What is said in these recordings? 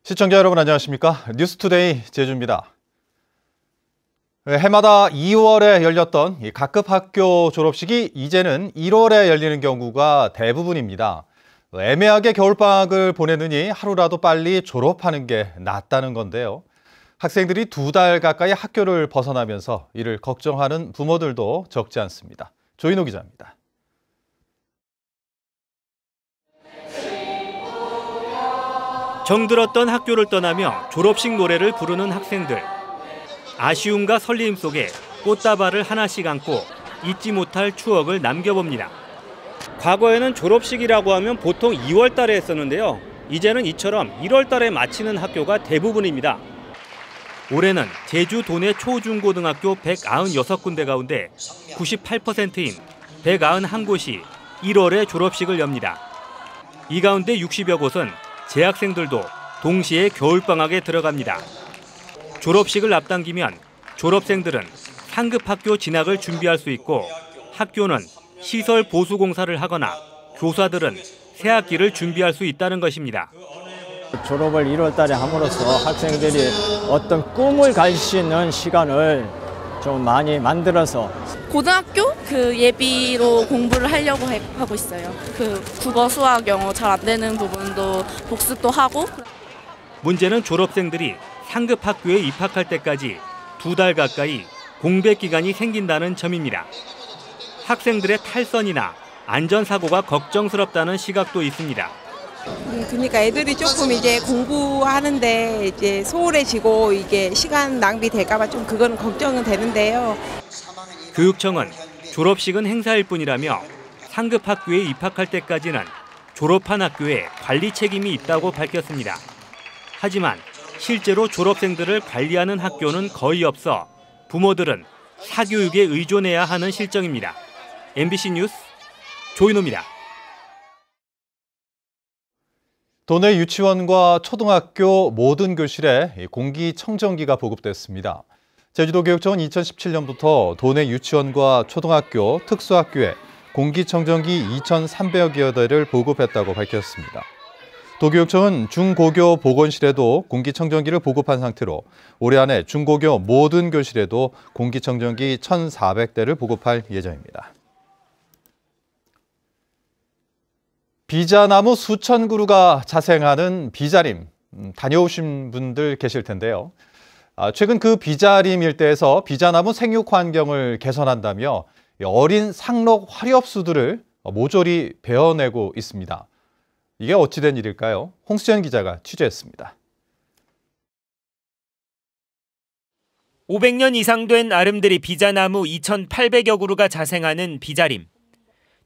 시청자 여러분 안녕하십니까? 뉴스투데이 제주입니다. 해마다 2월에 열렸던 각급 학교 졸업식이 이제는 1월에 열리는 경우가 대부분입니다. 애매하게 겨울방학을 보내느니 하루라도 빨리 졸업하는 게 낫다는 건데요. 학생들이 2달 가까이 학교를 벗어나면서 이를 걱정하는 부모들도 적지 않습니다. 조인호 기자입니다. 정들었던 학교를 떠나며 졸업식 노래를 부르는 학생들. 아쉬움과 설레임 속에 꽃다발을 하나씩 안고 잊지 못할 추억을 남겨봅니다. 과거에는 졸업식이라고 하면 보통 2월 달에 했었는데요. 이제는 이처럼 1월 달에 마치는 학교가 대부분입니다. 올해는 제주 도내 초중고등학교 196군데 가운데 98%인 191곳이 1월에 졸업식을 엽니다. 이 가운데 60여 곳은 재학생들도 동시에 겨울방학에 들어갑니다. 졸업식을 앞당기면 졸업생들은 상급학교 진학을 준비할 수 있고 학교는 시설 보수 공사를 하거나 교사들은 새 학기를 준비할 수 있다는 것입니다. 졸업을 1월 달에 함으로써 학생들이 어떤 꿈을 갈 수 있는 시간을 좀 많이 만들어서 고등학교 예비로 공부를 하려고 하고 있어요. 국어, 수학, 영어 잘 안 되는 부분도 복습도 하고. 문제는 졸업생들이 상급 학교에 입학할 때까지 2달 가까이 공백 기간이 생긴다는 점입니다. 학생들의 탈선이나 안전사고가 걱정스럽다는 시각도 있습니다. 그러니까 애들이 조금 이제 공부하는데 이제 소홀해지고 이게 시간 낭비될까봐 좀 그건 걱정은 되는데요. 교육청은 졸업식은 행사일 뿐이라며 상급 학교에 입학할 때까지는 졸업한 학교에 관리 책임이 있다고 밝혔습니다. 하지만 실제로 졸업생들을 관리하는 학교는 거의 없어 부모들은 사교육에 의존해야 하는 실정입니다. MBC 뉴스 조인호입니다. 도내 유치원과 초등학교 모든 교실에 공기청정기가 보급됐습니다. 제주도교육청은 2017년부터 도내 유치원과 초등학교, 특수학교에 공기청정기 2,300여 대를 보급했다고 밝혔습니다. 도교육청은 중고교 보건실에도 공기청정기를 보급한 상태로 올해 안에 중고교 모든 교실에도 공기청정기 1,400대를 보급할 예정입니다. 비자나무 수천 그루가 자생하는 비자림, 다녀오신 분들 계실 텐데요. 최근 그 비자림 일대에서 비자나무 생육 환경을 개선한다며 어린 상록 화렵수들을 모조리 베어내고 있습니다. 이게 어찌된 일일까요? 홍수연 기자가 취재했습니다. 500년 이상 된 아름드리 비자나무 2,800여 그루가 자생하는 비자림.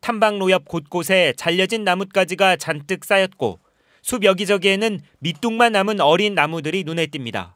탐방로 옆 곳곳에 잘려진 나뭇가지가 잔뜩 쌓였고 숲 여기저기에는 밑둥만 남은 어린 나무들이 눈에 띕니다.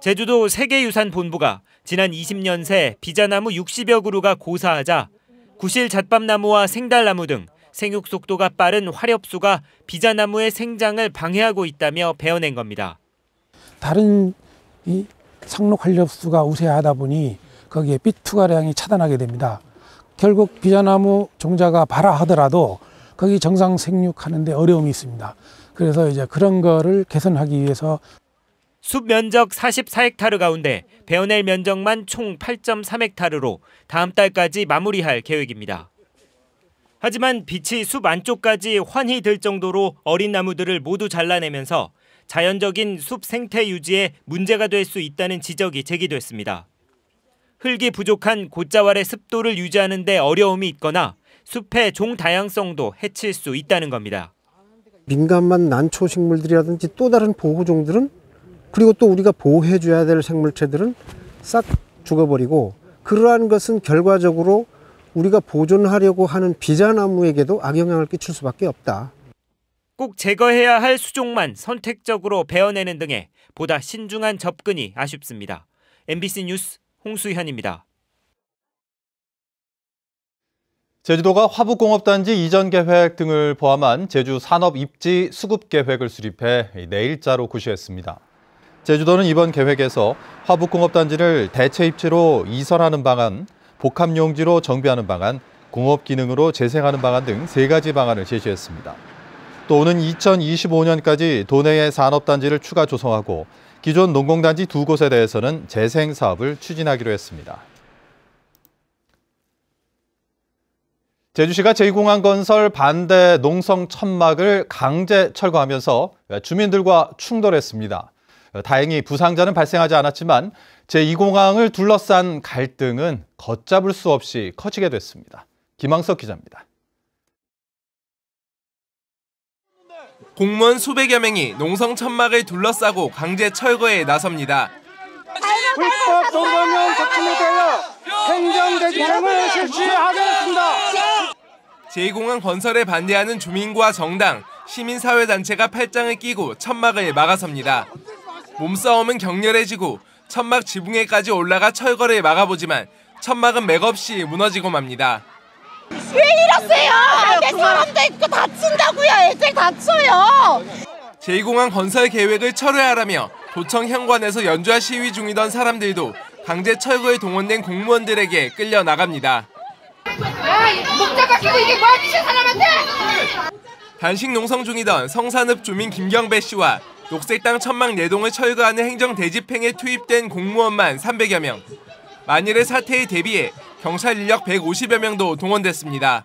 제주도 세계유산본부가 지난 20년 새 비자나무 60여 그루가 고사하자 구실 잣밥나무와 생달나무 등 생육 속도가 빠른 화렵수가 비자나무의 생장을 방해하고 있다며 베어낸 겁니다. 다른 이 상록 화렵수가 우세하다 보니 거기에 빛 투과량이 차단하게 됩니다. 결국 비자나무 종자가 발화하더라도 거기 정상 생육하는데 어려움이 있습니다. 그래서 이제 그런 거를 개선하기 위해서 숲 면적 44헥타르 가운데 베어낼 면적만 총 8.3헥타르로 다음 달까지 마무리할 계획입니다. 하지만 빛이 숲 안쪽까지 환히 들 정도로 어린 나무들을 모두 잘라내면서 자연적인 숲 생태 유지에 문제가 될 수 있다는 지적이 제기됐습니다. 흙이 부족한 곶자왈의 습도를 유지하는 데 어려움이 있거나 숲의 종 다양성도 해칠 수 있다는 겁니다. 민감한 난초식물들이라든지 또 다른 보호종들은 그리고 또 우리가 보호해줘야 될 생물체들은 싹 죽어버리고 그러한 것은 결과적으로 우리가 보존하려고 하는 비자나무에게도 악영향을 끼칠 수밖에 없다. 꼭 제거해야 할 수종만 선택적으로 베어내는 등의 보다 신중한 접근이 아쉽습니다. MBC 뉴스 홍수현입니다. 제주도가 화북공업단지 이전 계획 등을 포함한 제주 산업입지 수급 계획을 수립해 내일자로 구시했습니다. 제주도는 이번 계획에서 화북공업단지를 대체 입지로 이설하는 방안, 복합용지로 정비하는 방안, 공업기능으로 재생하는 방안 등 3가지 방안을 제시했습니다. 또 또 오는 2025년까지 도내에 산업단지를 추가 조성하고 기존 농공단지 2곳에 대해서는 재생 사업을 추진하기로 했습니다. 제주시가 제2공항 건설 반대 농성 천막을 강제 철거하면서 주민들과 충돌했습니다. 다행히 부상자는 발생하지 않았지만 제2공항을 둘러싼 갈등은 걷잡을 수 없이 커지게 됐습니다. 김항석 기자입니다. 공무원 수백여 명이 농성 천막을 둘러싸고 강제 철거에 나섭니다. 불법 동거면 삭감에 대하여 행정대집행을 실시하겠습니다. 제2공항 건설에 반대하는 주민과 정당, 시민사회단체가 팔짱을 끼고 천막을 막아섭니다. 몸싸움은 격렬해지고 천막 지붕에까지 올라가 철거를 막아보지만 천막은 맥없이 무너지고 맙니다. 왜 이러세요? 내 사람도 있고 다친다고요. 애들 다쳐요. 제2공항 건설 계획을 철회하라며 도청 현관에서 연주와 시위 중이던 사람들도 강제 철거에 동원된 공무원들에게 끌려 나갑니다. 목자 바뀌고 이게 뭐야 미친 사람한테! 단식 농성 중이던 성산읍 주민 김경배 씨와 녹색당 천막 4동을 철거하는 행정 대집행에 투입된 공무원만 300여 명. 만일의 사태에 대비해 경찰 인력 150여 명도 동원됐습니다.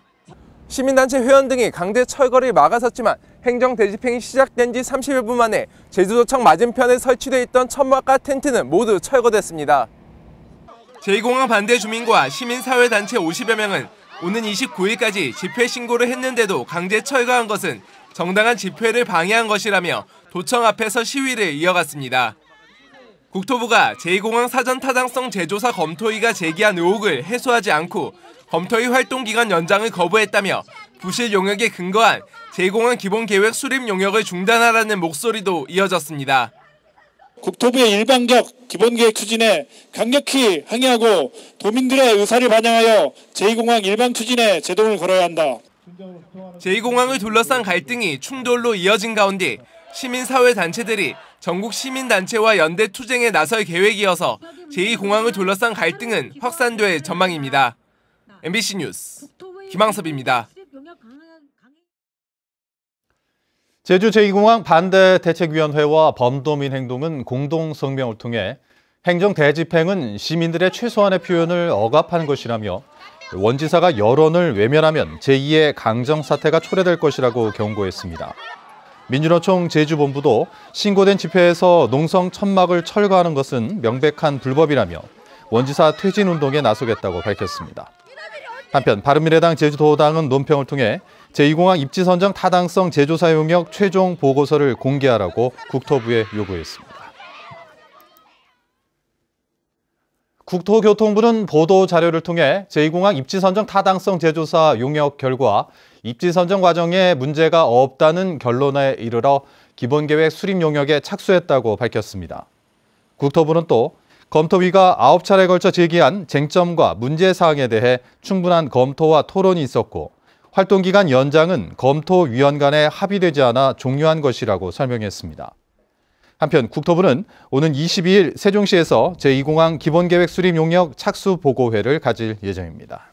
시민단체 회원 등이 강제 철거를 막아섰지만 행정 대집행이 시작된 지 30여 분 만에 제주도청 맞은편에 설치돼 있던 천막과 텐트는 모두 철거됐습니다. 제2공항 반대 주민과 시민사회단체 50여 명은 오는 29일까지 집회 신고를 했는데도 강제 철거한 것은 정당한 집회를 방해한 것이라며 도청 앞에서 시위를 이어갔습니다. 국토부가 제2공항 사전 타당성 재조사 검토위가 제기한 의혹을 해소하지 않고 검토위 활동기간 연장을 거부했다며 부실 용역에 근거한 제2공항 기본계획 수립 용역을 중단하라는 목소리도 이어졌습니다. 국토부의 일방적 기본계획 추진에 강력히 항의하고 도민들의 의사를 반영하여 제2공항 일방 추진에 제동을 걸어야 한다. 제2공항을 둘러싼 갈등이 충돌로 이어진 가운데 시민사회단체들이 전국 시민단체와 연대 투쟁에 나설 계획이어서 제2공항을 둘러싼 갈등은 확산될 전망입니다. MBC 뉴스 김항섭입니다. 제주 제2공항 반대대책위원회와 범도민 행동은 공동 성명을 통해 행정 대집행은 시민들의 최소한의 표현을 억압하는 것이라며 원지사가 여론을 외면하면 제2의 강정사태가 초래될 것이라고 경고했습니다. 민주노총 제주본부도 신고된 집회에서 농성 천막을 철거하는 것은 명백한 불법이라며 원지사 퇴진운동에 나서겠다고 밝혔습니다. 한편 바른미래당 제주도당은 논평을 통해 제2공항 입지 선정 타당성 재조사 용역 최종 보고서를 공개하라고 국토부에 요구했습니다. 국토교통부는 보도 자료를 통해 제2공항 입지 선정 타당성 재조사 용역 결과 입지 선정 과정에 문제가 없다는 결론에 이르러 기본계획 수립 용역에 착수했다고 밝혔습니다. 국토부는 또 검토위가 9차례에 걸쳐 제기한 쟁점과 문제사항에 대해 충분한 검토와 토론이 있었고 활동기간 연장은 검토위원 간에 합의되지 않아 종료한 것이라고 설명했습니다. 한편 국토부는 오는 22일 세종시에서 제2공항 기본계획 수립 용역 착수 보고회를 가질 예정입니다.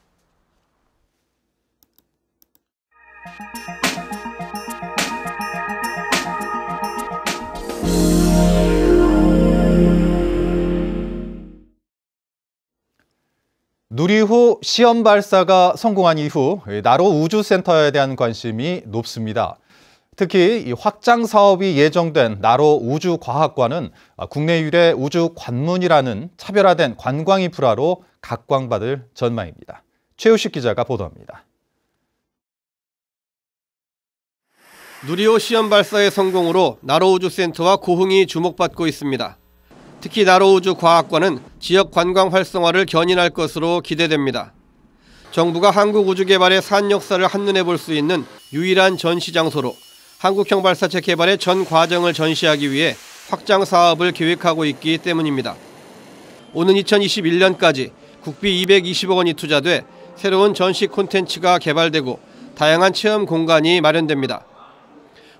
누리호 시험 발사가 성공한 이후 나로 우주센터에 대한 관심이 높습니다. 특히 이 확장 사업이 예정된 나로 우주과학관은 국내 유례 우주 관문이라는 차별화된 관광 인프라로 각광받을 전망입니다. 최우식 기자가 보도합니다. 누리호 시험 발사의 성공으로 나로 우주센터와 고흥이 주목받고 있습니다. 특히 나로 우주과학관은 지역 관광 활성화를 견인할 것으로 기대됩니다. 정부가 한국 우주 개발의 산 역사를 한눈에 볼 수 있는 유일한 전시 장소로 한국형 발사체 개발의 전 과정을 전시하기 위해 확장 사업을 계획하고 있기 때문입니다. 오는 2021년까지 국비 220억 원이 투자돼 새로운 전시 콘텐츠가 개발되고 다양한 체험 공간이 마련됩니다.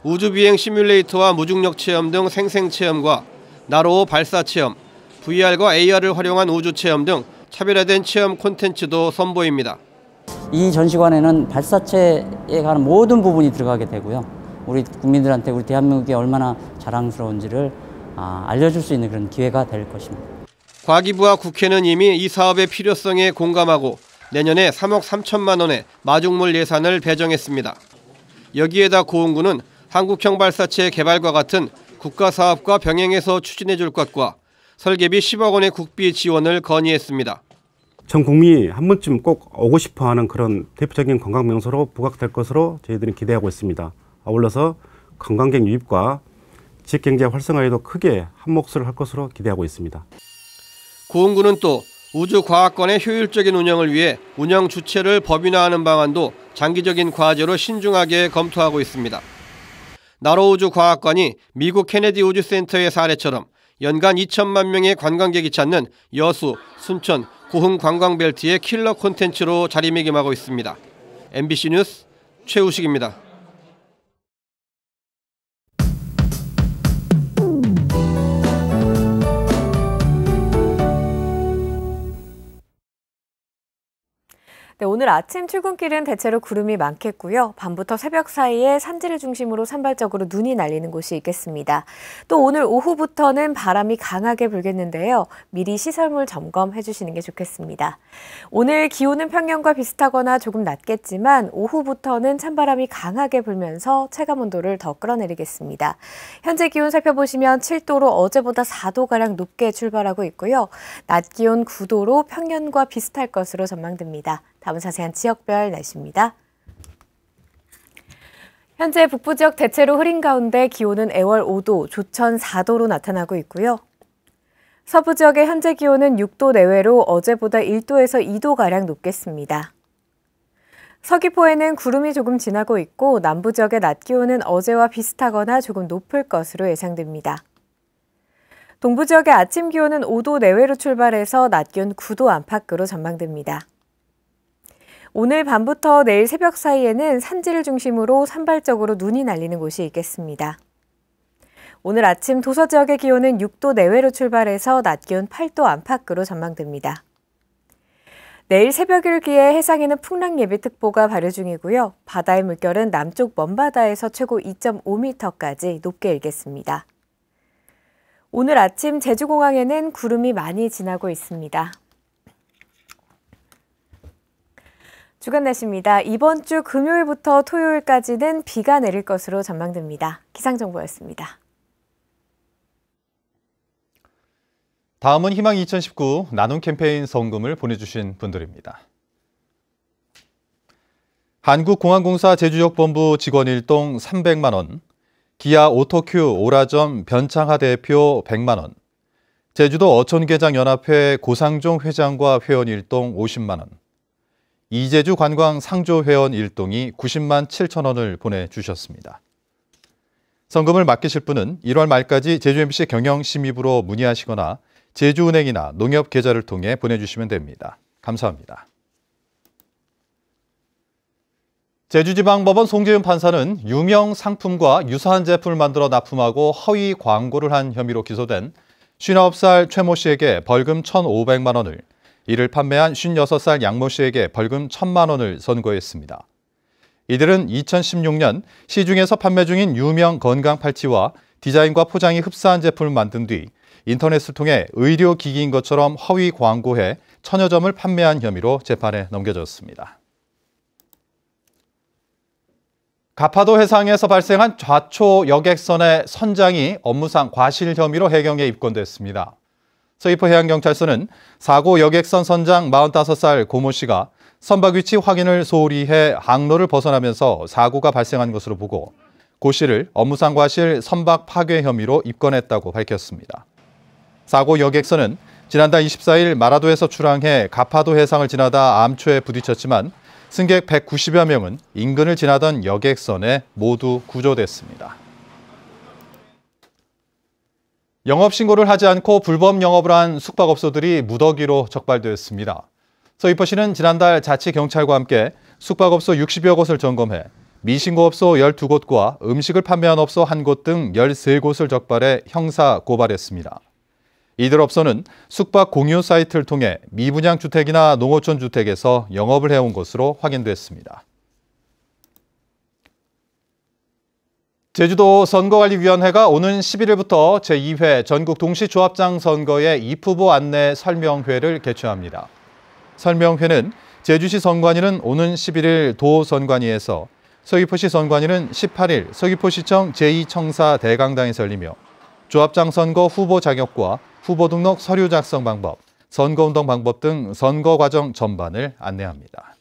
우주비행 시뮬레이터와 무중력 체험 등 생생체험과 나로 발사 체험, VR과 AR을 활용한 우주 체험 등 차별화된 체험 콘텐츠도 선보입니다. 이 전시관에는 발사체에 관한 모든 부분이 들어가게 되고요. 우리 국민들한테 우리 대한민국이 얼마나 자랑스러운지를 알려줄 수 있는 그런 기회가 될 것입니다. 과기부와 국회는 이미 이 사업의 필요성에 공감하고 내년에 3억 3천만 원의 마중물 예산을 배정했습니다. 여기에다 고흥군은 한국형 발사체 개발과 같은 국가사업과 병행해서 추진해줄 것과 설계비 10억 원의 국비 지원을 건의했습니다. 전 국민이 한 번쯤 꼭 오고 싶어하는 그런 대표적인 관광 명소로 부각될 것으로 저희들은 기대하고 있습니다. 아울러서 관광객 유입과 지역경제 활성화에도 크게 한몫을 할 것으로 기대하고 있습니다. 고흥군은 또 우주과학관의 효율적인 운영을 위해 운영 주체를 법인화하는 방안도 장기적인 과제로 신중하게 검토하고 있습니다. 나로우주과학관이 미국 케네디 우주센터의 사례처럼 연간 2천만 명의 관광객이 찾는 여수, 순천, 고흥 관광벨트의 킬러 콘텐츠로 자리매김하고 있습니다. MBC 뉴스 최우식입니다. 네, 오늘 아침 출근길은 대체로 구름이 많겠고요. 밤부터 새벽 사이에 산지를 중심으로 산발적으로 눈이 날리는 곳이 있겠습니다. 또 오늘 오후부터는 바람이 강하게 불겠는데요. 미리 시설물 점검해 주시는 게 좋겠습니다. 오늘 기온은 평년과 비슷하거나 조금 낮겠지만 오후부터는 찬바람이 강하게 불면서 체감온도를 더 끌어내리겠습니다. 현재 기온 살펴보시면 7도로 어제보다 4도가량 높게 출발하고 있고요. 낮 기온 9도로 평년과 비슷할 것으로 전망됩니다. 다음은 자세한 지역별 날씨입니다. 현재 북부 지역 대체로 흐린 가운데 기온은 애월 5도, 조천 4도로 나타나고 있고요. 서부 지역의 현재 기온은 6도 내외로 어제보다 1도에서 2도가량 높겠습니다. 서귀포에는 구름이 조금 지나고 있고 남부 지역의 낮 기온은 어제와 비슷하거나 조금 높을 것으로 예상됩니다. 동부 지역의 아침 기온은 5도 내외로 출발해서 낮 기온 9도 안팎으로 전망됩니다. 오늘 밤부터 내일 새벽 사이에는 산지를 중심으로 산발적으로 눈이 날리는 곳이 있겠습니다. 오늘 아침 도서 지역의 기온은 6도 내외로 출발해서 낮 기온 8도 안팎으로 전망됩니다. 내일 새벽을 기해 해상에는 풍랑예비특보가 발효 중이고요. 바다의 물결은 남쪽 먼바다에서 최고 2.5m까지 높게 일겠습니다. 오늘 아침 제주공항에는 구름이 많이 지나고 있습니다. 주간 날씨입니다. 이번 주 금요일부터 토요일까지는 비가 내릴 것으로 전망됩니다. 기상정보였습니다. 다음은 희망 2019 나눔 캠페인 성금을 보내주신 분들입니다. 한국공항공사 제주지역본부 직원 일동 300만 원, 기아 오토큐 오라점 변창하 대표 100만 원, 제주도 어촌계장연합회 고상종 회장과 회원 일동 50만 원, 이제주 관광 상조 회원 일동이 90만 7천 원을 보내주셨습니다. 성금을 맡기실 분은 1월 말까지 제주MBC 경영심의부로 문의하시거나 제주은행이나 농협계좌를 통해 보내주시면 됩니다. 감사합니다. 제주지방법원 송재윤 판사는 유명 상품과 유사한 제품을 만들어 납품하고 허위 광고를 한 혐의로 기소된 59살 최 모 씨에게 벌금 1,500만 원을, 이를 판매한 56살 양 모 씨에게 벌금 1,000만 원을 선고했습니다. 이들은 2016년 시중에서 판매 중인 유명 건강 팔찌와 디자인과 포장이 흡사한 제품을 만든 뒤 인터넷을 통해 의료기기인 것처럼 허위 광고해 천여 점을 판매한 혐의로 재판에 넘겨졌습니다. 가파도 해상에서 발생한 좌초 여객선의 선장이 업무상 과실 혐의로 해경에 입건됐습니다. 서귀포해양경찰서는 사고 여객선 선장 45살 고 모 씨가 선박 위치 확인을 소홀히 해 항로를 벗어나면서 사고가 발생한 것으로 보고 고 씨를 업무상 과실 선박 파괴 혐의로 입건했다고 밝혔습니다. 사고 여객선은 지난달 24일 마라도에서 출항해 가파도 해상을 지나다 암초에 부딪혔지만 승객 190여 명은 인근을 지나던 여객선에 모두 구조됐습니다. 영업신고를 하지 않고 불법 영업을 한 숙박업소들이 무더기로 적발되었습니다. 서귀포시는 지난달 자치경찰과 함께 숙박업소 60여 곳을 점검해 미신고업소 12곳과 음식을 판매한 업소 1곳 등 13곳을 적발해 형사 고발했습니다. 이들 업소는 숙박 공유 사이트를 통해 미분양 주택이나 농어촌 주택에서 영업을 해온 것으로 확인됐습니다. 제주도 선거관리위원회가 오는 11일부터 제2회 전국 동시조합장 선거의 입후보 안내 설명회를 개최합니다. 설명회는 제주시 선관위는 오는 11일 도선관위에서, 서귀포시 선관위는 18일 서귀포시청 제2청사 대강당에서 열리며 조합장 선거 후보 자격과 후보 등록 서류 작성 방법, 선거운동 방법 등 선거 과정 전반을 안내합니다.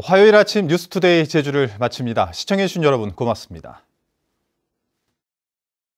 화요일 아침 뉴스투데이 제주를 마칩니다. 시청해주신 여러분 고맙습니다.